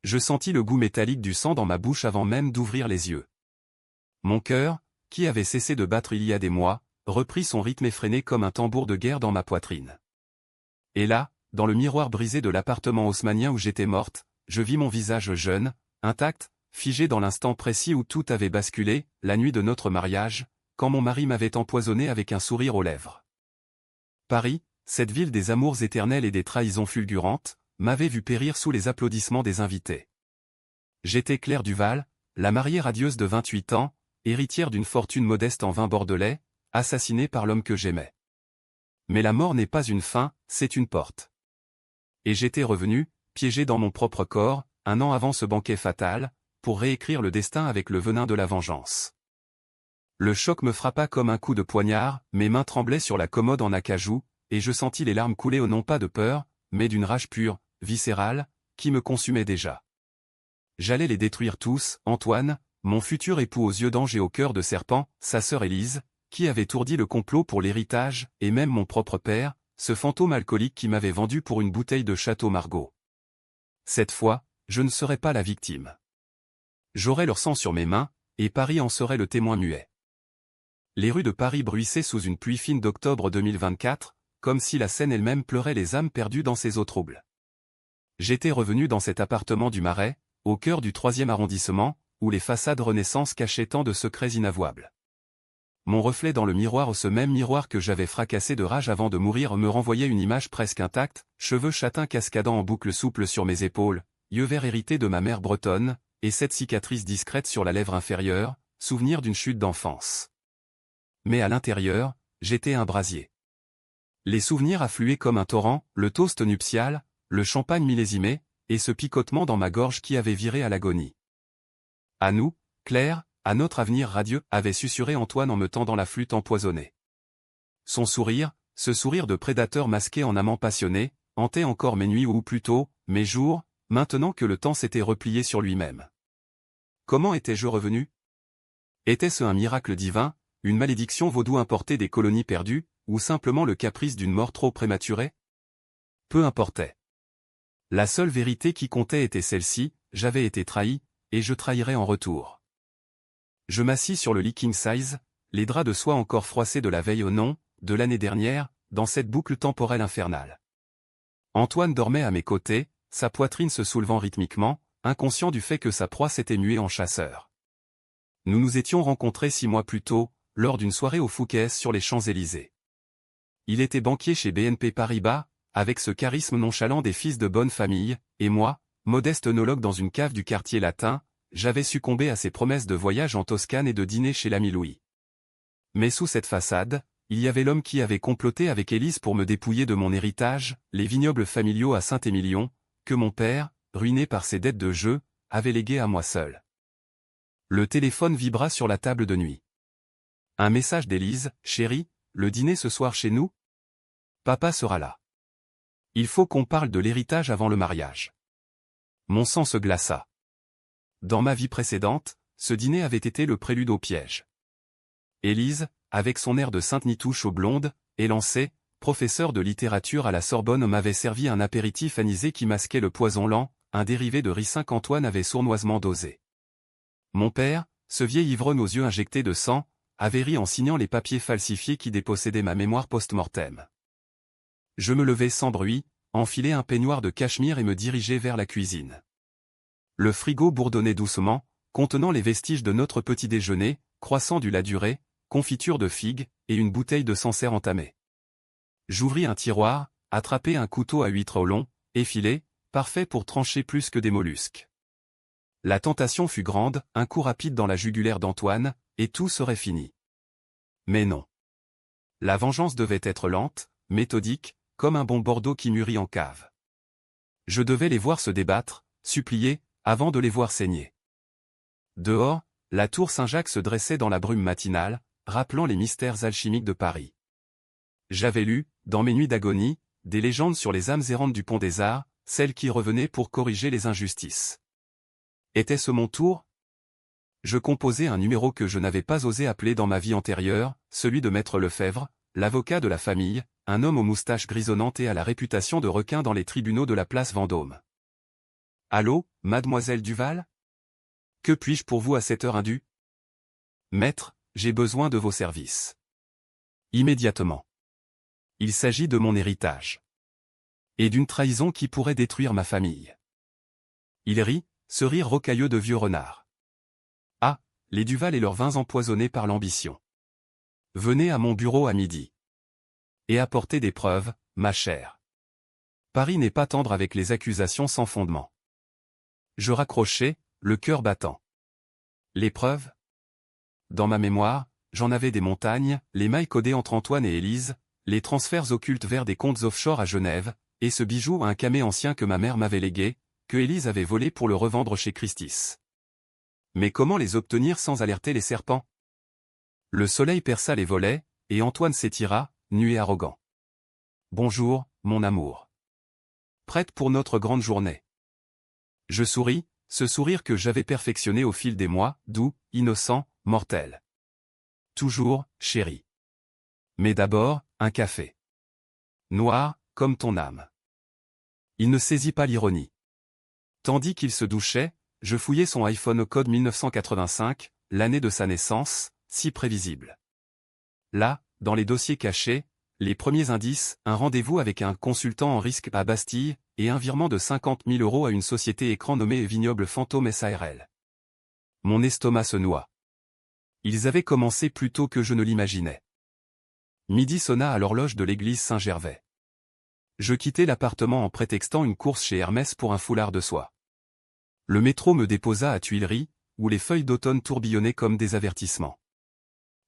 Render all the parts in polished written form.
je sentis le goût métallique du sang dans ma bouche avant même d'ouvrir les yeux. Mon cœur, qui avait cessé de battre il y a des mois, reprit son rythme effréné comme un tambour de guerre dans ma poitrine. Et là, dans le miroir brisé de l'appartement haussmannien où j'étais morte, je vis mon visage jeune, intact, figé dans l'instant précis où tout avait basculé, la nuit de notre mariage, quand mon mari m'avait empoisonné avec un sourire aux lèvres. Paris, cette ville des amours éternels et des trahisons fulgurantes, m'avait vu périr sous les applaudissements des invités. J'étais Claire Duval, la mariée radieuse de 28 ans, héritière d'une fortune modeste en vin bordelais, assassinée par l'homme que j'aimais. Mais la mort n'est pas une fin, c'est une porte. Et j'étais revenu, piégé dans mon propre corps, un an avant ce banquet fatal, pour réécrire le destin avec le venin de la vengeance. Le choc me frappa comme un coup de poignard, mes mains tremblaient sur la commode en acajou, et je sentis les larmes couler non pas de peur, mais d'une rage pure, viscérale, qui me consumait déjà. J'allais les détruire tous, Antoine, mon futur époux aux yeux d'ange et au cœur de serpent, sa sœur Élise, qui avait ourdi le complot pour l'héritage, et même mon propre père, ce fantôme alcoolique qui m'avait vendu pour une bouteille de Château Margaux. Cette fois, je ne serais pas la victime. J'aurais leur sang sur mes mains, et Paris en serait le témoin muet. Les rues de Paris bruissaient sous une pluie fine d'octobre 2024, comme si la Seine elle-même pleurait les âmes perdues dans ses eaux troubles. J'étais revenu dans cet appartement du Marais, au cœur du 3e arrondissement, où les façades Renaissance cachaient tant de secrets inavouables. Mon reflet dans le miroir, ce même miroir que j'avais fracassé de rage avant de mourir, me renvoyait une image presque intacte, cheveux châtains cascadant en boucles souples sur mes épaules, yeux verts hérités de ma mère bretonne, et cette cicatrice discrète sur la lèvre inférieure, souvenir d'une chute d'enfance. Mais à l'intérieur, j'étais un brasier. Les souvenirs affluaient comme un torrent, le toast nuptial, le champagne millésimé, et ce picotement dans ma gorge qui avait viré à l'agonie. À nous, Claire, à notre avenir radieux, avait susurré Antoine en me tendant la flûte empoisonnée. Son sourire, ce sourire de prédateur masqué en amant passionné, hantait encore mes nuits ou plutôt, mes jours, maintenant que le temps s'était replié sur lui-même. Comment étais-je revenu? Était-ce un miracle divin, une malédiction vaudou importée des colonies perdues, ou simplement le caprice d'une mort trop prématurée? Peu importait. La seule vérité qui comptait était celle-ci, j'avais été trahi, et je trahirais en retour. Je m'assis sur le lit king size, les draps de soie encore froissés de la veille au non, de l'année dernière, dans cette boucle temporelle infernale. Antoine dormait à mes côtés, sa poitrine se soulevant rythmiquement, inconscient du fait que sa proie s'était muée en chasseur. Nous nous étions rencontrés 6 mois plus tôt, lors d'une soirée au Fouquet's sur les Champs-Élysées. Il était banquier chez BNP Paribas, avec ce charisme nonchalant des fils de bonne famille, et moi, modeste œnologue dans une cave du quartier latin, j'avais succombé à ses promesses de voyage en Toscane et de dîner chez l'ami Louis. Mais sous cette façade, il y avait l'homme qui avait comploté avec Élise pour me dépouiller de mon héritage, les vignobles familiaux à Saint-Émilion, que mon père, ruiné par ses dettes de jeu, avait légué à moi seul. Le téléphone vibra sur la table de nuit. Un message d'Élise: « Chérie, le dîner ce soir chez nous? Papa sera là. Il faut qu'on parle de l'héritage avant le mariage. » Mon sang se glaça. Dans ma vie précédente, ce dîner avait été le prélude au piège. Élise, avec son air de Sainte-Nitouche aux blondes, élancée, professeur de littérature à la Sorbonne, m'avait servi un apéritif anisé qui masquait le poison lent, un dérivé de ricin qu'Antoine avait sournoisement dosé. Mon père, ce vieil ivrogne aux yeux injectés de sang, avait ri en signant les papiers falsifiés qui dépossédaient ma mémoire post-mortem. Je me levai sans bruit, enfilai un peignoir de cachemire et me dirigeai vers la cuisine. Le frigo bourdonnait doucement, contenant les vestiges de notre petit déjeuner, croissant du Ladurée, confiture de figues, et une bouteille de Sancerre entamée. J'ouvris un tiroir, attrapai un couteau à huître au long, effilé, parfait pour trancher plus que des mollusques. La tentation fut grande, un coup rapide dans la jugulaire d'Antoine, et tout serait fini. Mais non. La vengeance devait être lente, méthodique, comme un bon Bordeaux qui mûrit en cave. Je devais les voir se débattre, supplier, avant de les voir saigner. Dehors, la tour Saint-Jacques se dressait dans la brume matinale, rappelant les mystères alchimiques de Paris. J'avais lu, dans mes nuits d'agonie, des légendes sur les âmes errantes du Pont des Arts, celles qui revenaient pour corriger les injustices. Était-ce mon tour? Je composais un numéro que je n'avais pas osé appeler dans ma vie antérieure, celui de Maître Lefebvre, l'avocat de la famille, un homme aux moustaches grisonnantes et à la réputation de requin dans les tribunaux de la place Vendôme. Allô, mademoiselle Duval? Que puis-je pour vous à cette heure indue? Maître, j'ai besoin de vos services. Immédiatement. Il s'agit de mon héritage. Et d'une trahison qui pourrait détruire ma famille. Il rit, ce rire rocailleux de vieux renard. Ah, les Duval et leurs vins empoisonnés par l'ambition. Venez à mon bureau à midi. Et apportez des preuves, ma chère. Paris n'est pas tendre avec les accusations sans fondement. Je raccrochai, le cœur battant. Les preuves? Dans ma mémoire, j'en avais des montagnes, les mailles codées entre Antoine et Élise, les transferts occultes vers des comptes offshore à Genève, et ce bijou à un camé ancien que ma mère m'avait légué, que Élise avait volé pour le revendre chez Christie's. Mais comment les obtenir sans alerter les serpents? Le soleil perça les volets, et Antoine s'étira, nu et arrogant. Bonjour, mon amour. Prête pour notre grande journée. Je souris, ce sourire que j'avais perfectionné au fil des mois, doux, innocent, mortel. Toujours, chérie. Mais d'abord, un café. Noir, comme ton âme. Il ne saisit pas l'ironie. Tandis qu'il se douchait, je fouillais son iPhone au code 1985, l'année de sa naissance, si prévisible. Là, dans les dossiers cachés, les premiers indices, un rendez-vous avec un consultant en risque à Bastille, et un virement de 50 000 € à une société écran nommée Vignoble Fantôme SARL. Mon estomac se noie. Ils avaient commencé plus tôt que je ne l'imaginais. Midi sonna à l'horloge de l'église Saint-Gervais. Je quittai l'appartement en prétextant une course chez Hermès pour un foulard de soie. Le métro me déposa à Tuileries, où les feuilles d'automne tourbillonnaient comme des avertissements.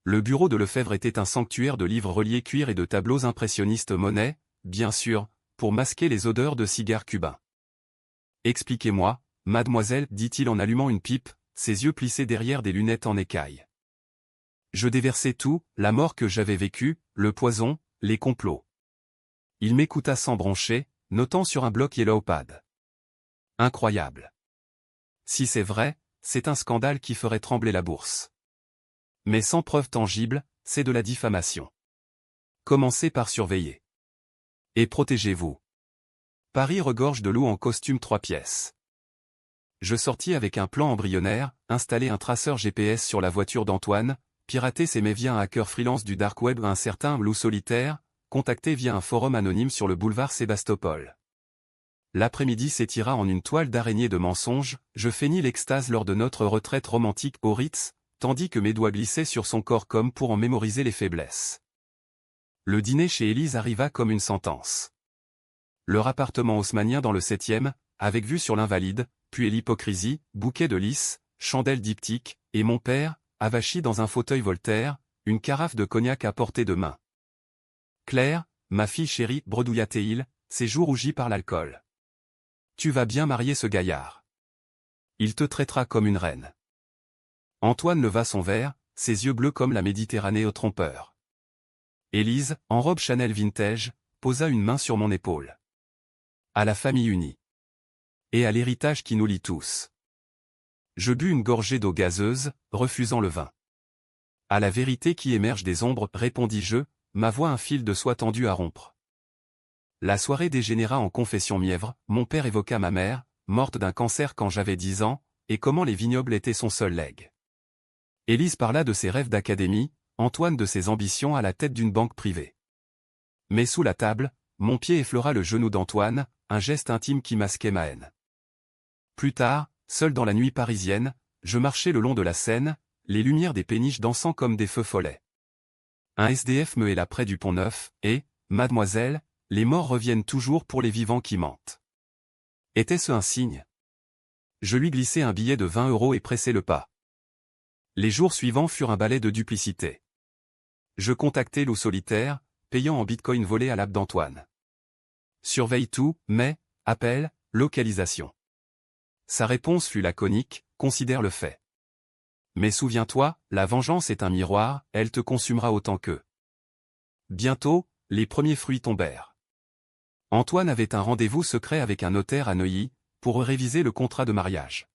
Le bureau de Lefebvre était un sanctuaire de livres reliés cuir et de tableaux impressionnistes Monet, bien sûr, pour masquer les odeurs de cigares cubains. Expliquez-moi, mademoiselle, dit-il en allumant une pipe, ses yeux plissés derrière des lunettes en écaille. Je déversai tout, la mort que j'avais vécue, le poison, les complots. Il m'écouta sans broncher, notant sur un bloc Yellow Pad. Incroyable. Si c'est vrai, c'est un scandale qui ferait trembler la bourse. Mais sans preuve tangible, c'est de la diffamation. Commencez par surveiller. Et protégez-vous. Paris regorge de loups en costume 3 pièces. Je sortis avec un plan embryonnaire, installer un traceur GPS sur la voiture d'Antoine, pirater ses mails via un hacker freelance du dark web un certain loup solitaire, contacter via un forum anonyme sur le boulevard Sébastopol. L'après-midi s'étira en une toile d'araignée de mensonges, je feignis l'extase lors de notre retraite romantique au Ritz, tandis que mes doigts glissaient sur son corps comme pour en mémoriser les faiblesses. Le dîner chez Élise arriva comme une sentence. Leur appartement haussmannien dans le 7e, avec vue sur l'Invalide, puis l'hypocrisie, bouquet de lys, chandelle diptyque, et mon père, avachi dans un fauteuil Voltaire, une carafe de cognac à portée de main. Claire, ma fille chérie, bredouilla-t-il, ses joues rougies par l'alcool. Tu vas bien marier ce gaillard. Il te traitera comme une reine. Antoine leva son verre, ses yeux bleus comme la Méditerranée au trompeur. Élise, en robe Chanel vintage, posa une main sur mon épaule. À la famille unie. Et à l'héritage qui nous lie tous. Je bus une gorgée d'eau gazeuse, refusant le vin. À la vérité qui émerge des ombres, répondis-je, ma voix un fil de soie tendu à rompre. La soirée dégénéra en confession mièvre, mon père évoqua ma mère, morte d'un cancer quand j'avais 10 ans, et comment les vignobles étaient son seul legs. Élise parla de ses rêves d'académie, Antoine de ses ambitions à la tête d'une banque privée. Mais sous la table, mon pied effleura le genou d'Antoine, un geste intime qui masquait ma haine. Plus tard, seul dans la nuit parisienne, je marchais le long de la Seine, les lumières des péniches dansant comme des feux follets. Un SDF me héla près du Pont-Neuf, et, mademoiselle, les morts reviennent toujours pour les vivants qui mentent. Était-ce un signe? Je lui glissai un billet de 20 € et pressai le pas. Les jours suivants furent un balai de duplicité. Je contactai loup solitaire, payant en bitcoin volé à l'app d'Antoine. Surveille tout, mais, appel, localisation. Sa réponse fut laconique, considère le fait. Mais souviens-toi, la vengeance est un miroir, elle te consumera autant qu'eux. Bientôt, les premiers fruits tombèrent. Antoine avait un rendez-vous secret avec un notaire à Neuilly, pour réviser le contrat de mariage.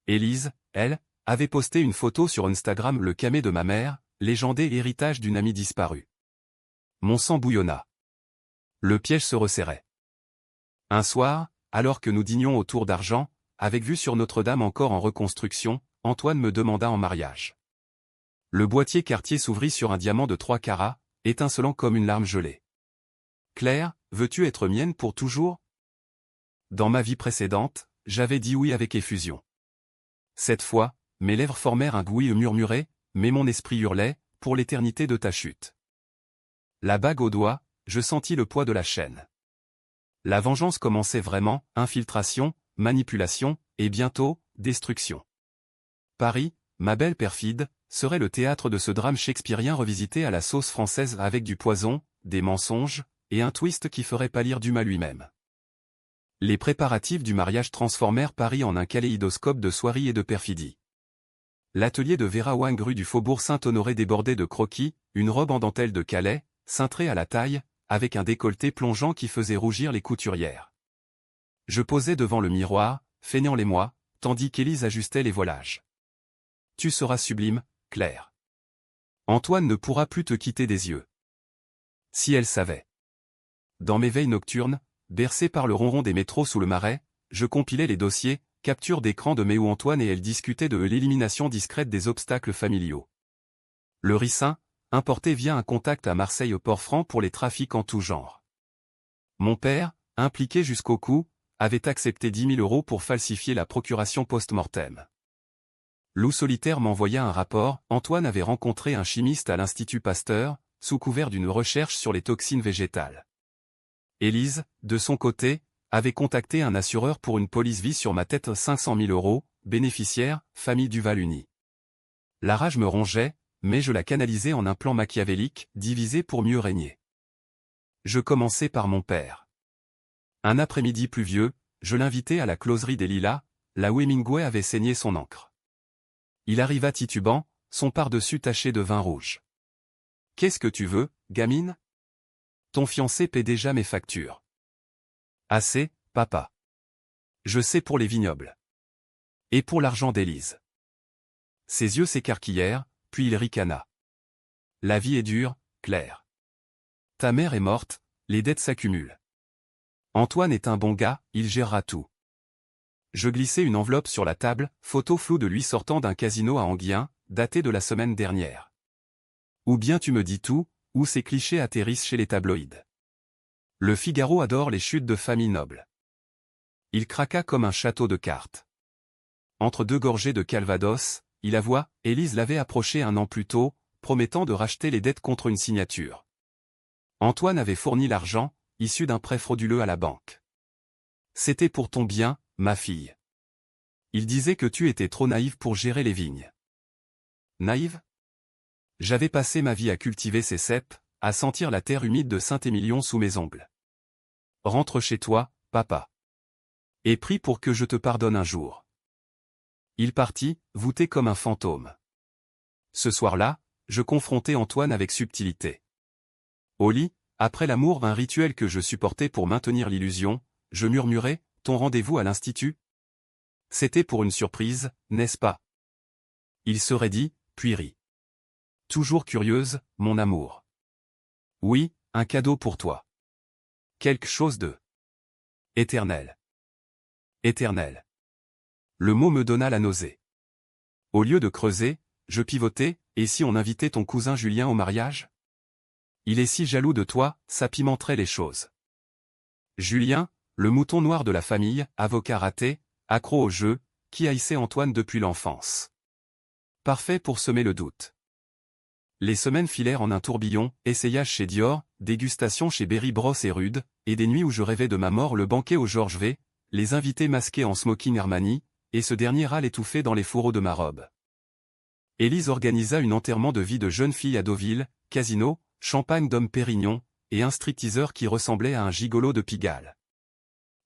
Élise, elle, avait posté une photo sur Instagram le camé de ma mère, légendé héritage d'une amie disparue. Mon sang bouillonna. Le piège se resserrait. Un soir, alors que nous dînions autour d'argent, avec vue sur Notre-Dame encore en reconstruction, Antoine me demanda en mariage. Le boîtier Cartier s'ouvrit sur un diamant de 3 carats, étincelant comme une larme gelée. Claire, veux-tu être mienne pour toujours? Dans ma vie précédente, j'avais dit oui avec effusion. Cette fois, mes lèvres formèrent un oui murmuré, mais mon esprit hurlait, pour l'éternité de ta chute. La bague au doigt, je sentis le poids de la chaîne. La vengeance commençait vraiment, infiltration, manipulation, et bientôt, destruction. Paris, ma belle perfide, serait le théâtre de ce drame shakespearien revisité à la sauce française avec du poison, des mensonges, et un twist qui ferait pâlir Dumas lui-même. Les préparatifs du mariage transformèrent Paris en un kaléidoscope de soieries et de perfidie. L'atelier de Vera Wang rue du Faubourg Saint-Honoré débordait de croquis, une robe en dentelle de Calais, cintrée à la taille, avec un décolleté plongeant qui faisait rougir les couturières. Je posais devant le miroir, feignant l'émoi, tandis qu'Élise ajustait les voilages. Tu seras sublime, Claire. Antoine ne pourra plus te quitter des yeux. Si elle savait. Dans mes veilles nocturnes, bercé par le ronron des métros sous le marais, je compilais les dossiers, captures d'écran de mai où Antoine et elle discutaient de l'élimination discrète des obstacles familiaux. Le ricin, importé via un contact à Marseille au Port-Franc pour les trafics en tout genre. Mon père, impliqué jusqu'au cou, avait accepté 10 000 € pour falsifier la procuration post-mortem. Loup solitaire m'envoya un rapport. Antoine avait rencontré un chimiste à l'Institut Pasteur, sous couvert d'une recherche sur les toxines végétales. Élise, de son côté, avait contacté un assureur pour une police vie sur ma tête 500 000 €, bénéficiaire, famille Duval-Uni. La rage me rongeait, mais je la canalisais en un plan machiavélique, divisé pour mieux régner. Je commençai par mon père. Un après-midi pluvieux, je l'invitai à la closerie des Lilas, là où Hemingway avait saigné son encre. Il arriva titubant, son pardessus taché de vin rouge. « Qu'est-ce que tu veux, gamine ? Ton fiancé paie déjà mes factures. »« Assez, papa. Je sais pour les vignobles. Et pour l'argent d'Élise. » Ses yeux s'écarquillèrent, puis il ricana. « La vie est dure, Claire. Ta mère est morte, les dettes s'accumulent. Antoine est un bon gars, il gérera tout. » Je glissai une enveloppe sur la table, photo floue de lui sortant d'un casino à Anguien, datée de la semaine dernière. Ou bien tu me dis tout, ou ces clichés atterrissent chez les tabloïds. Le Figaro adore les chutes de familles nobles. Il craqua comme un château de cartes. Entre deux gorgées de Calvados, il avoua, Élise l'avait approché un an plus tôt, promettant de racheter les dettes contre une signature. Antoine avait fourni l'argent, issu d'un prêt frauduleux à la banque. C'était pour ton bien, ma fille. Il disait que tu étais trop naïve pour gérer les vignes. Naïve? J'avais passé ma vie à cultiver ces cèpes, à sentir la terre humide de Saint-Émilion sous mes ongles. Rentre chez toi, papa. Et prie pour que je te pardonne un jour. Il partit, voûté comme un fantôme. Ce soir-là, je confrontai Antoine avec subtilité. Au lit, après l'amour un rituel que je supportais pour maintenir l'illusion, je murmurai, ton rendez-vous à l'Institut? C'était pour une surprise, n'est-ce pas? Il se raidit, puis rit. Toujours curieuse, mon amour. Oui, un cadeau pour toi. Quelque chose de éternel. Éternel. Le mot me donna la nausée. Au lieu de creuser, je pivotai, et si on invitait ton cousin Julien au mariage? Il est si jaloux de toi, ça pimenterait les choses. Julien, le mouton noir de la famille, avocat raté, accro au jeu, qui haïssait Antoine depuis l'enfance. Parfait pour semer le doute. Les semaines filèrent en un tourbillon, essayage chez Dior, dégustation chez Berry Bros et Rude, et des nuits où je rêvais de ma mort, le banquet au Georges V, les invités masqués en smoking Armani, et ce dernier râle étouffé dans les fourreaux de ma robe. Élise organisa un enterrement de vie de jeune fille à Deauville, casino, champagne d'homme Pérignon, et un stripteaseur qui ressemblait à un gigolo de Pigalle.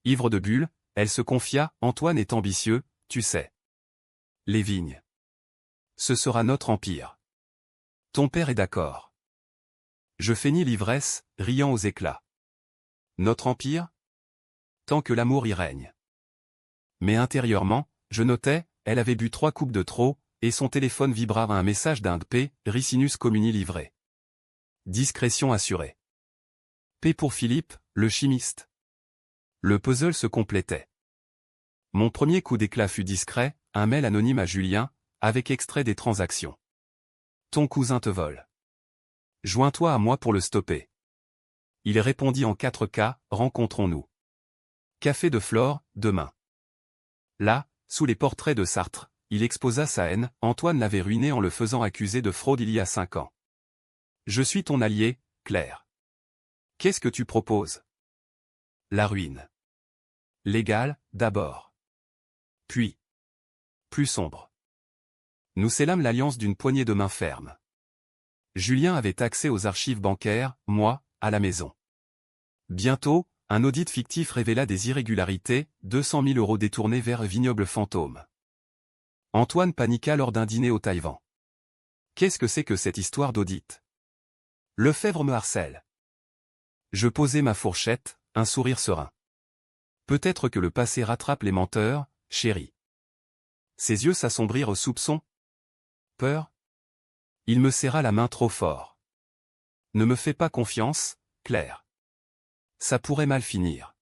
Ivre de bulles, elle se confia, Antoine est ambitieux, tu sais. Les vignes. Ce sera notre empire. Ton père est d'accord. Je feignis l'ivresse, riant aux éclats. Notre empire? Tant que l'amour y règne. Mais intérieurement, je notais, elle avait bu 3 coupes de trop, et son téléphone vibra à un message d'un P, Ricinus Communi livré. Discrétion assurée. P pour Philippe, le chimiste. Le puzzle se complétait. Mon premier coup d'éclat fut discret, un mail anonyme à Julien, avec extrait des transactions. Ton cousin te vole. Joins-toi à moi pour le stopper. Il répondit en 4 cas, rencontrons-nous. Café de Flore, demain. Là, sous les portraits de Sartre, il exposa sa haine, Antoine l'avait ruiné en le faisant accuser de fraude il y a 5 ans. Je suis ton allié, Claire. Qu'est-ce que tu proposes? La ruine. Légale, d'abord. Puis. Plus sombre. Nous scellâmes l'alliance d'une poignée de main ferme. Julien avait accès aux archives bancaires, moi, à la maison. Bientôt, un audit fictif révéla des irrégularités, 200 000 € détournés vers un vignoble fantôme. Antoine paniqua lors d'un dîner au Taïwan. Qu'est-ce que c'est que cette histoire d'audit? Lefebvre me harcèle. Je posai ma fourchette, un sourire serein. Peut-être que le passé rattrape les menteurs, chérie. Ses yeux s'assombrirent au soupçon. Peur? Il me serra la main trop fort. Ne me fais pas confiance, Claire. Ça pourrait mal finir.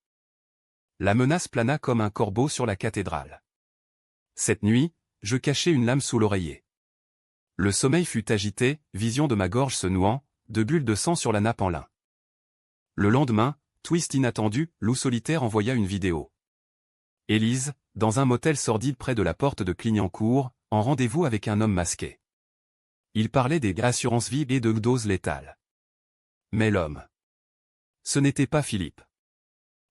La menace plana comme un corbeau sur la cathédrale. Cette nuit, je cachai une lame sous l'oreiller. Le sommeil fut agité, vision de ma gorge se nouant, de bulles de sang sur la nappe en lin. Le lendemain, twist inattendu, Loup Solitaire envoya une vidéo. Élise, dans un motel sordide près de la porte de Clignancourt, en rendez-vous avec un homme masqué. Il parlait des assurances vie et de doses létales. Mais l'homme. Ce n'était pas Philippe.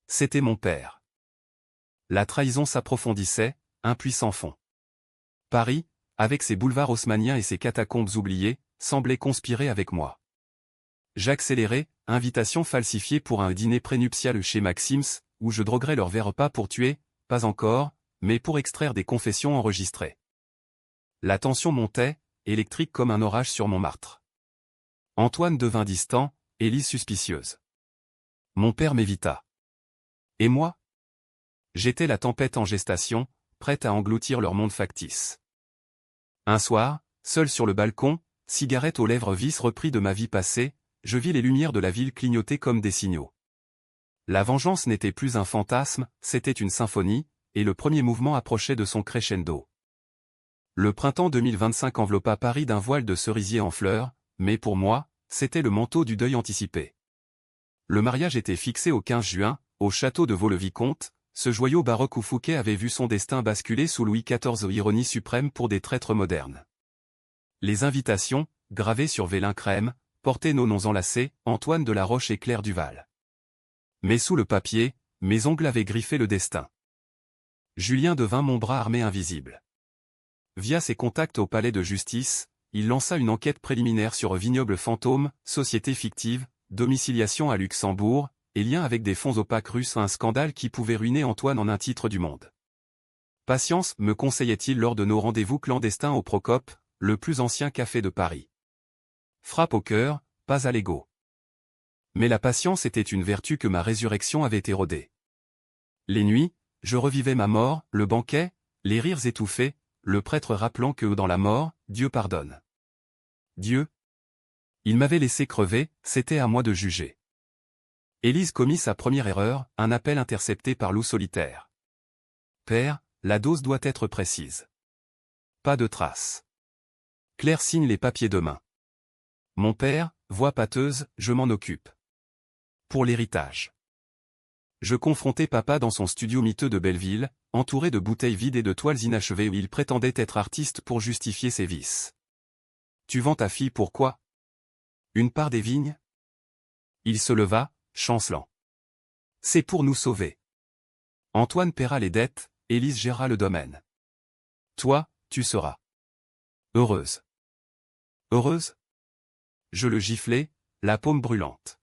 C'était mon père. La trahison s'approfondissait, un puissant fond. Paris, avec ses boulevards haussmanniens et ses catacombes oubliées, semblait conspirer avec moi. J'accélérais, invitation falsifiée pour un dîner prénuptial chez Maxims, où je droguerais leur verre pas pour tuer, pas encore, mais pour extraire des confessions enregistrées. La tension montait, électrique comme un orage sur Montmartre. Antoine devint distant, Élise suspicieuse. Mon père m'évita. Et moi? J'étais la tempête en gestation, prête à engloutir leur monde factice. Un soir, seul sur le balcon, cigarette aux lèvres vices repris de ma vie passée, je vis les lumières de la ville clignoter comme des signaux. La vengeance n'était plus un fantasme, c'était une symphonie, et le premier mouvement approchait de son crescendo. Le printemps 2025 enveloppa Paris d'un voile de cerisier en fleurs, mais pour moi, c'était le manteau du deuil anticipé. Le mariage était fixé au 15 juin, au château de Vaux-le-Vicomte, ce joyau baroque où Fouquet avait vu son destin basculer sous Louis XIV, ironie suprême pour des traîtres modernes. Les invitations, gravées sur vélin crème, portaient nos noms enlacés, Antoine de la Roche et Claire Duval. Mais sous le papier, mes ongles avaient griffé le destin. Julien devint mon bras armé invisible. Via ses contacts au palais de justice, il lança une enquête préliminaire sur Vignoble Fantôme, société fictive, domiciliation à Luxembourg, et lien avec des fonds opaques russes, un scandale qui pouvait ruiner Antoine en un titre du Monde. Patience, me conseillait-il lors de nos rendez-vous clandestins au Procope, le plus ancien café de Paris. Frappe au cœur, pas à l'ego. Mais la patience était une vertu que ma résurrection avait érodée. Les nuits, je revivais ma mort, le banquet, les rires étouffés, le prêtre rappelant que dans la mort, Dieu pardonne. Dieu? Il m'avait laissé crever, c'était à moi de juger. Élise commit sa première erreur, un appel intercepté par Loup Solitaire. Père, la dose doit être précise. Pas de traces. Claire signe les papiers demain. Mon père, voix pâteuse, je m'en occupe. Pour l'héritage. Je confrontai papa dans son studio miteux de Belleville, entouré de bouteilles vides et de toiles inachevées où il prétendait être artiste pour justifier ses vices. Tu vends ta fille pourquoi? Une part des vignes? Il se leva, chancelant. C'est pour nous sauver. Antoine paiera les dettes, Élise gérera le domaine. Toi, tu seras heureuse. Heureuse? Je le giflai, la paume brûlante.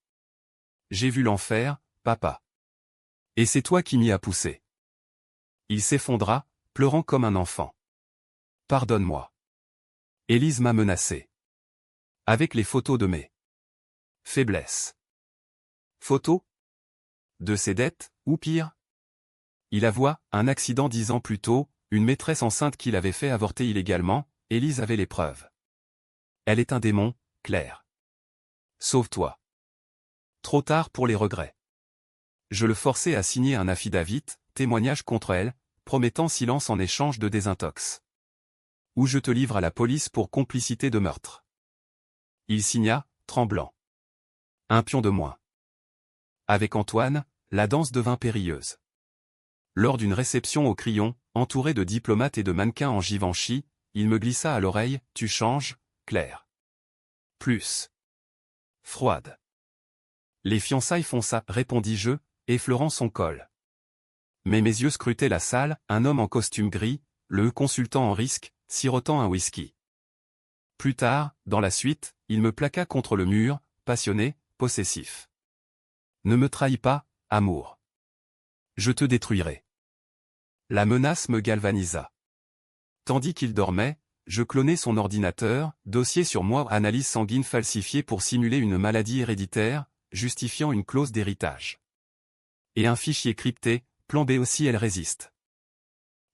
J'ai vu l'enfer, papa. Et c'est toi qui m'y as poussé. Il s'effondra, pleurant comme un enfant. Pardonne-moi. Élise m'a menacé. Avec les photos de mes faiblesses. Photos? De ses dettes, ou pire? Il avoua, un accident 10 ans plus tôt, une maîtresse enceinte qu'il avait fait avorter illégalement, Élise avait les preuves. Elle est un démon, Claire. Sauve-toi. Trop tard pour les regrets. Je le forçai à signer un affidavit, témoignage contre elle, promettant silence en échange de désintox. Ou je te livre à la police pour complicité de meurtre. Il signa, tremblant. Un pion de moins. Avec Antoine, la danse devint périlleuse. Lors d'une réception au Crillon, entouré de diplomates et de mannequins en Givenchy, il me glissa à l'oreille, « Tu changes, Claire. Plus. Froide. » Les fiançailles font ça, répondis-je, effleurant son col. Mais mes yeux scrutaient la salle, un homme en costume gris, le consultant en risque, sirotant un whisky. Plus tard, dans la suite, il me plaqua contre le mur, passionné, possessif. Ne me trahis pas, amour. Je te détruirai. La menace me galvanisa. Tandis qu'il dormait, je clonais son ordinateur, dossier sur moi, analyse sanguine falsifiée pour simuler une maladie héréditaire, justifiant une clause d'héritage. Et un fichier crypté, plan B aussi elle résiste.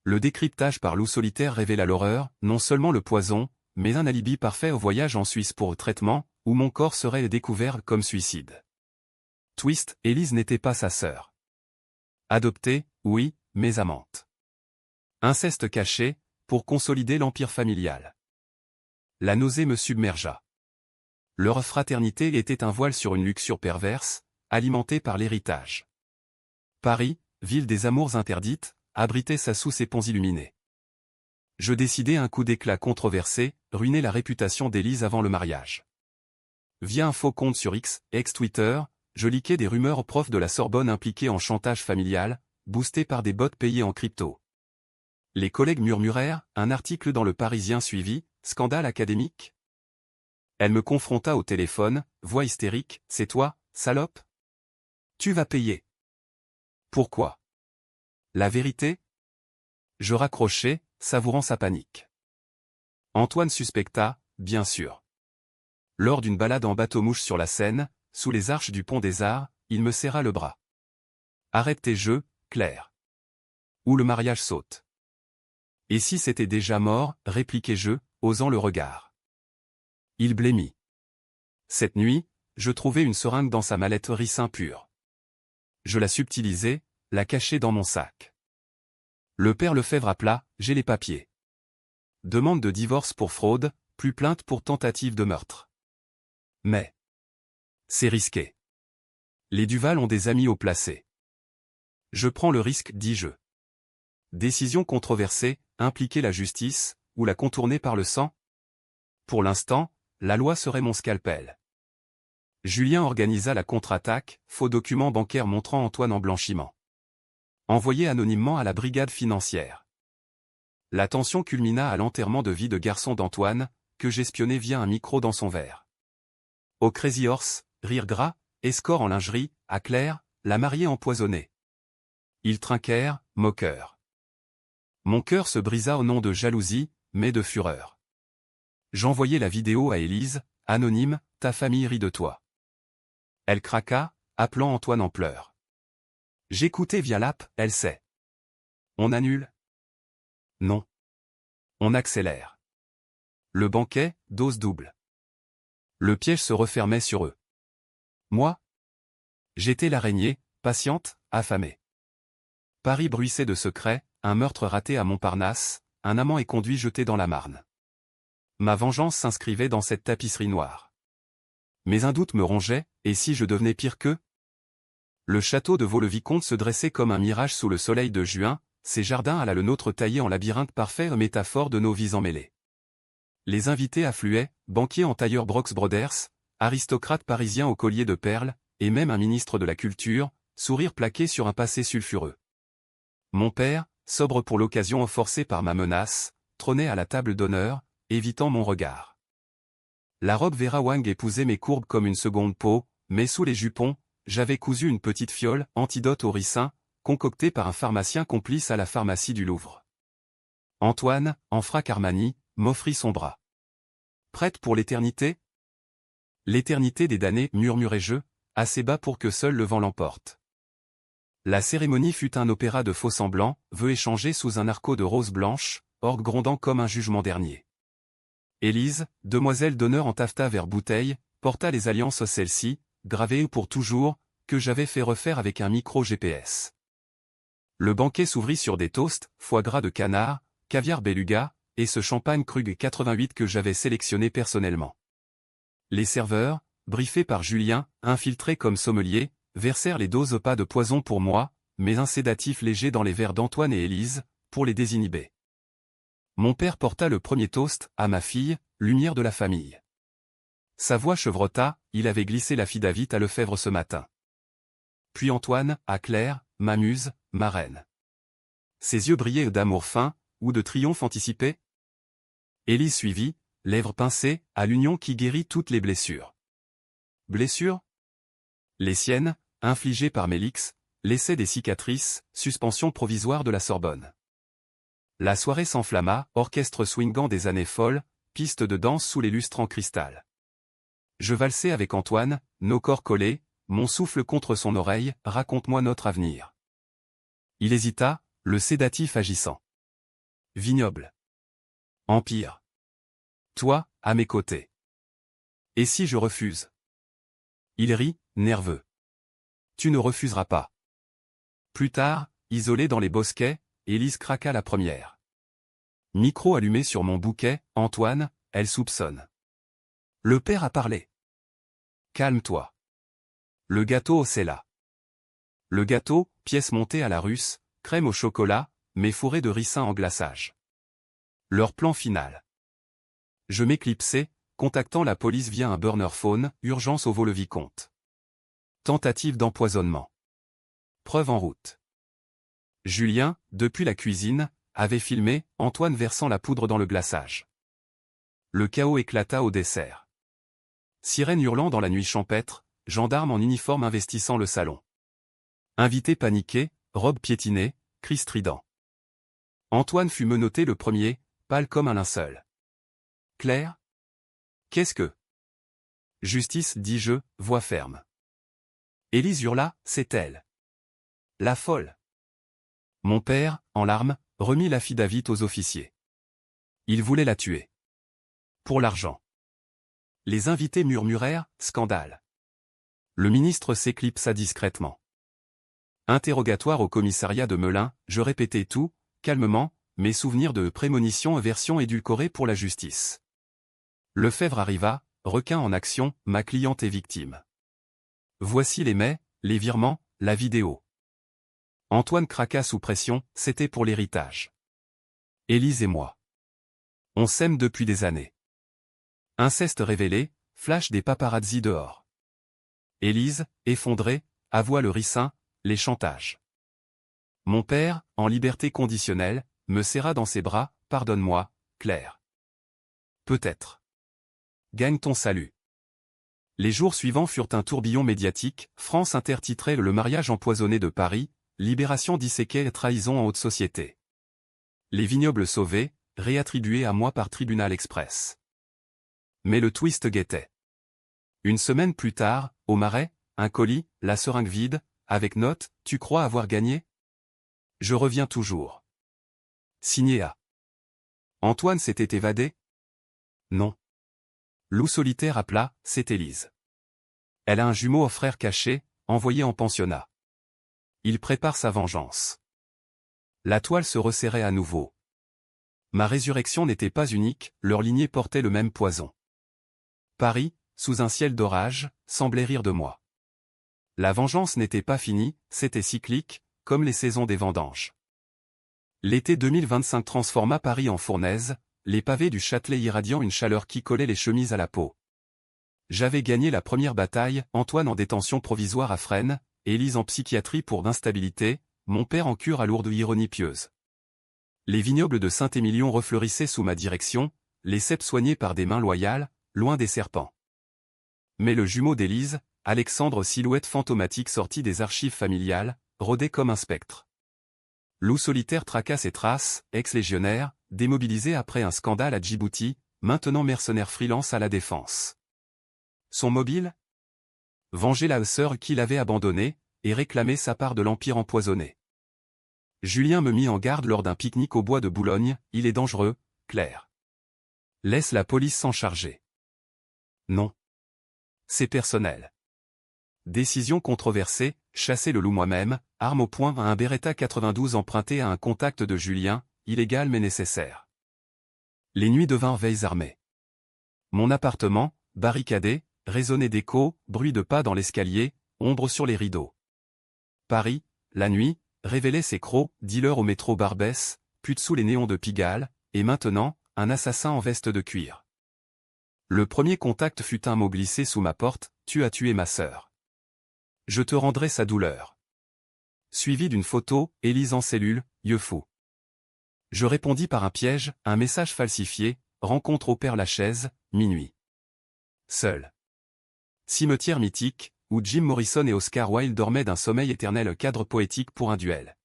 Le décryptage par loup solitaire révéla l'horreur, non seulement le poison, mais un alibi parfait au voyage en Suisse pour traitement, où mon corps serait découvert comme suicide. Twist, Élise n'était pas sa sœur. Adoptée, oui, mais amante. Inceste caché, pour consolider l'empire familial. La nausée me submergea. Leur fraternité était un voile sur une luxure perverse, alimentée par l'héritage. Paris, ville des amours interdites, abritait ça sous ses ponts illuminés. Je décidai un coup d'éclat controversé, ruiner la réputation d'Élise avant le mariage. Via un faux compte sur X, ex-Twitter, je liquais des rumeurs aux profs de la Sorbonne impliqués en chantage familial, boostés par des bots payés en crypto. Les collègues murmurèrent, un article dans Le Parisien suivi, scandale académique. Elle me confronta au téléphone, voix hystérique, « C'est toi, salope ? Tu vas payer. » Pourquoi ? La vérité ? Je raccrochai, savourant sa panique. Antoine suspecta, bien sûr. Lors d'une balade en bateau-mouche sur la Seine, sous les arches du pont des Arts, il me serra le bras. Arrête tes jeux, Claire. Ou le mariage saute. Et si c'était déjà mort, répliquai-je, osant le regard. Il blêmit. Cette nuit, je trouvai une seringue dans sa mallette ricin pur. Je la subtilisai, la cachai dans mon sac. Le père Lefebvre appela, j'ai les papiers. Demande de divorce pour fraude, plus plainte pour tentative de meurtre. Mais c'est risqué. Les Duval ont des amis haut placés. Je prends le risque, dis-je. Décision controversée, impliquer la justice, ou la contourner par le sang ? Pour l'instant, la loi serait mon scalpel. Julien organisa la contre-attaque, faux documents bancaires montrant Antoine en blanchiment. Envoyé anonymement à la brigade financière. La tension culmina à l'enterrement de vie de garçon d'Antoine, que j'espionnais via un micro dans son verre. Au Crazy Horse, rire gras, escort en lingerie, à Claire, la mariée empoisonnée. Ils trinquèrent, moqueurs. Mon cœur se brisa au nom de jalousie, mais de fureur. J'envoyai la vidéo à Élise, anonyme, ta famille rit de toi. Elle craqua, appelant Antoine en pleurs. J'écoutais via l'app, elle sait. On annule ? Non. On accélère. Le banquet, dose double. Le piège se refermait sur eux. Moi ? J'étais l'araignée, patiente, affamée. Paris bruissait de secrets, un meurtre raté à Montparnasse, un amant éconduit jeté dans la Marne. Ma vengeance s'inscrivait dans cette tapisserie noire. Mais un doute me rongeait, et si je devenais pire qu'eux ? Le château de Vaux-le-Vicomte se dressait comme un mirage sous le soleil de juin, ses jardins à la le nôtre taillés en labyrinthe parfait, métaphore de nos vies emmêlées. Les invités affluaient, banquiers en tailleur Brox Brothers, aristocrates parisiens au collier de perles, et même un ministre de la Culture, sourire plaqué sur un passé sulfureux. Mon père, sobre pour l'occasion forcé par ma menace, trônait à la table d'honneur, évitant mon regard. La robe Vera Wang épousait mes courbes comme une seconde peau, mais sous les jupons, j'avais cousu une petite fiole, antidote au ricin, concoctée par un pharmacien complice à la pharmacie du Louvre. Antoine, en frac Armani, m'offrit son bras. Prête pour l'éternité ? L'éternité des damnés, murmurai-je, assez bas pour que seul le vent l'emporte. La cérémonie fut un opéra de faux-semblants, vœux échangés sous un arceau de roses blanches, orgue grondant comme un jugement dernier. Élise, demoiselle d'honneur en taffetas vert bouteille, porta les alliances celle-ci, gravées pour toujours, que j'avais fait refaire avec un micro GPS. Le banquet s'ouvrit sur des toasts, foie gras de canard, caviar beluga, et ce champagne Krug 88 que j'avais sélectionné personnellement. Les serveurs, briefés par Julien, infiltrés comme sommeliers, versèrent les doses pas de poison pour moi, mais un sédatif léger dans les verres d'Antoine et Élise, pour les désinhiber. Mon père porta le premier toast, à ma fille, lumière de la famille. Sa voix chevrota, il avait glissé la fille David à Lefebvre ce matin. Puis Antoine, à Claire, ma muse, ma reine. Ses yeux brillaient d'amour fin, ou de triomphe anticipé. Élise suivit, lèvres pincées, à l'union qui guérit toutes les blessures. Blessures? Les siennes, infligées par Mélix, laissaient des cicatrices, suspension provisoire de la Sorbonne. La soirée s'enflamma, orchestre swingant des années folles, piste de danse sous les lustres en cristal. Je valsais avec Antoine, nos corps collés, mon souffle contre son oreille, raconte-moi notre avenir. Il hésita, le sédatif agissant. Vignoble. Empire. Toi, à mes côtés. Et si je refuse? Il rit, nerveux. Tu ne refuseras pas. Plus tard, isolé dans les bosquets, Élise craqua la première. Micro allumé sur mon bouquet, Antoine, elle soupçonne. Le père a parlé. Calme-toi. Le gâteau, c'est là. Le gâteau, pièce montée à la russe, crème au chocolat, mais fourrée de ricin en glaçage. Leur plan final. Je m'éclipsai, contactant la police via un burner phone, urgence au Vaux-le-Vicomte. Tentative d'empoisonnement. Preuve en route. Julien, depuis la cuisine, avait filmé, Antoine versant la poudre dans le glaçage. Le chaos éclata au dessert. Sirène hurlant dans la nuit champêtre, gendarme en uniforme investissant le salon. Invité paniqué, robe piétinée, cri strident. Antoine fut menotté le premier, pâle comme un linceul. Claire? Qu'est-ce que? Justice, dis-je, voix ferme. Élise hurla, c'est elle. La folle. Mon père, en larmes, remit l'affidavit aux officiers. Il voulait la tuer. Pour l'argent. Les invités murmurèrent, scandale. Le ministre s'éclipsa discrètement. Interrogatoire au commissariat de Melun, je répétais tout, calmement, mes souvenirs de prémonition version édulcorée pour la justice. Lefebvre arriva, requin en action, ma cliente est victime. Voici les mets, les virements, la vidéo. Antoine craqua sous pression, c'était pour l'héritage. Élise et moi. On s'aime depuis des années. Inceste révélé, flash des paparazzis dehors. Élise, effondrée, avoua le ricin, les chantages. Mon père, en liberté conditionnelle, me serra dans ses bras, pardonne-moi, Claire. Peut-être. Gagne ton salut. Les jours suivants furent un tourbillon médiatique, France Inter titrait Le mariage empoisonné de Paris, Libération disséquait trahison en haute société. Les vignobles sauvés, réattribués à moi par Tribunal Express. Mais le twist guettait. Une semaine plus tard, au Marais, un colis, la seringue vide, avec note, tu crois avoir gagné? Je reviens toujours. Signé A. Antoine s'était évadé? Non. Loup solitaire appela, c'est Élise. Elle a un jumeau au frère caché, envoyé en pensionnat. Il prépare sa vengeance. La toile se resserrait à nouveau. Ma résurrection n'était pas unique, leur lignée portait le même poison. Paris, sous un ciel d'orage, semblait rire de moi. La vengeance n'était pas finie, c'était cyclique, comme les saisons des vendanges. L'été 2025 transforma Paris en fournaise, les pavés du Châtelet irradiant une chaleur qui collait les chemises à la peau. J'avais gagné la première bataille, Antoine en détention provisoire à Fresnes, Élise en psychiatrie pour d'instabilité, mon père en cure à lourde ironie pieuse. Les vignobles de Saint-Émilion refleurissaient sous ma direction, les cèpes soignés par des mains loyales, loin des serpents. Mais le jumeau d'Élise, Alexandre silhouette fantomatique sorti des archives familiales, rôdait comme un spectre. Loup solitaire traqua ses traces, ex-légionnaire, démobilisé après un scandale à Djibouti, maintenant mercenaire freelance à la défense. Son mobile? Venger la sœur qu'il avait abandonnée, et réclamer sa part de l'empire empoisonné. Julien me mit en garde lors d'un pique-nique au bois de Boulogne, il est dangereux, Claire. Laisse la police s'en charger. Non. C'est personnel. décision controversée, chasser le loup moi-même, arme au poing à un Beretta 92 emprunté à un contact de Julien, illégal mais nécessaire. Les nuits devinrent veilles armées. Mon appartement, barricadé, résonnait d'échos, bruit de pas dans l'escalier, ombre sur les rideaux. Paris, la nuit, révélait ses crocs, dealer au métro Barbès, pute sous les néons de Pigalle, et maintenant, un assassin en veste de cuir. Le premier contact fut un mot glissé sous ma porte, « Tu as tué ma sœur. Je te rendrai sa douleur. » Suivi d'une photo, Élise en cellule, yeux fous. Je répondis par un piège, un message falsifié, rencontre au Père-Lachaise, minuit. Seul. Cimetière mythique, où Jim Morrison et Oscar Wilde dormaient d'un sommeil éternel, cadre poétique pour un duel.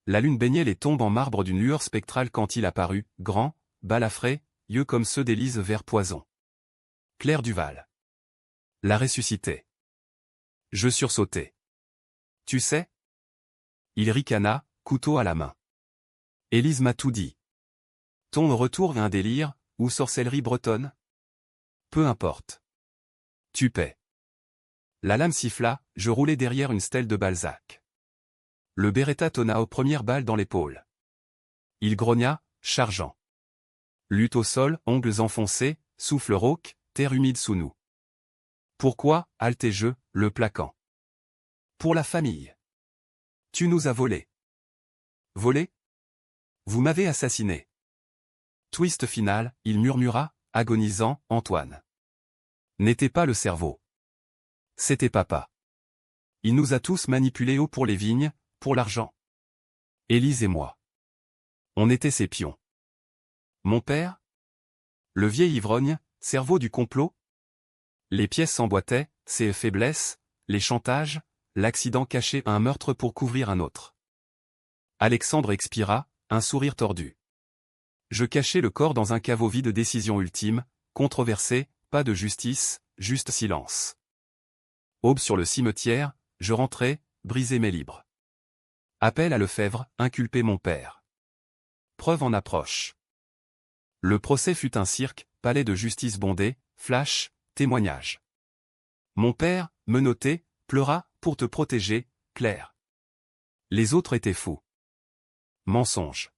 La lune baignait les tombes en marbre d'une lueur spectrale quand il apparut, grand, balafré, yeux comme ceux d'Élise vert poison. Claire Duval. La ressuscité. Je sursautai. Tu sais? Il ricana, couteau à la main. Élise m'a tout dit. Ton retour à un délire, ou sorcellerie bretonne? Peu importe. Tu paies. La lame siffla, je roulai derrière une stèle de Balzac. Le Beretta tonna aux premières balles dans l'épaule. Il grogna, chargeant. Lutte au sol, ongles enfoncés, souffle rauque, terre humide sous nous. Pourquoi, haltai-je, le plaquant? Pour la famille. Tu nous as volés. Volés? Vous m'avez assassiné. Twist final, il murmura, agonisant, Antoine. N'était pas le cerveau. C'était papa. Il nous a tous manipulés haut pour les vignes, pour l'argent. Élise et moi. On était ses pions. Mon père? Le vieil ivrogne, cerveau du complot? Les pièces s'emboîtaient, ses faiblesses, les chantages, l'accident caché un meurtre pour couvrir un autre. Alexandre expira, un sourire tordu. Je cachai le corps dans un caveau vide, décision ultime, controversée, pas de justice, juste silence. Aube sur le cimetière, je rentrai, brisé mais libre. Appel à Lefebvre, inculper mon père. Preuve en approche. Le procès fut un cirque, palais de justice bondé, flash, témoignage. Mon père, menotté, pleura, pour te protéger, Claire. Les autres étaient fous. Mensonge.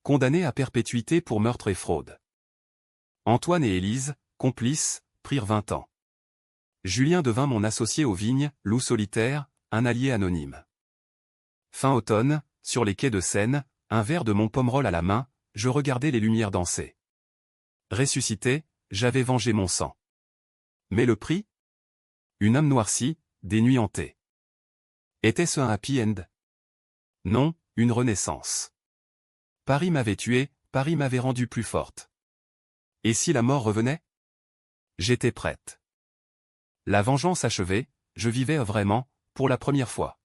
Condamnés à perpétuité pour meurtre et fraude. Antoine et Élise, complices, prirent 20 ans. Julien devint mon associé aux vignes, loup solitaire, un allié anonyme. Fin automne, sur les quais de Seine, un verre de mon Pomerol à la main, je regardais les lumières danser. Ressuscité, j'avais vengé mon sang. Mais le prix? Une âme noircie, des nuits hantées. Était-ce un happy end? Non, une renaissance. Paris m'avait tué, Paris m'avait rendu plus forte. Et si la mort revenait? J'étais prête. La vengeance achevée, je vivais vraiment, pour la première fois.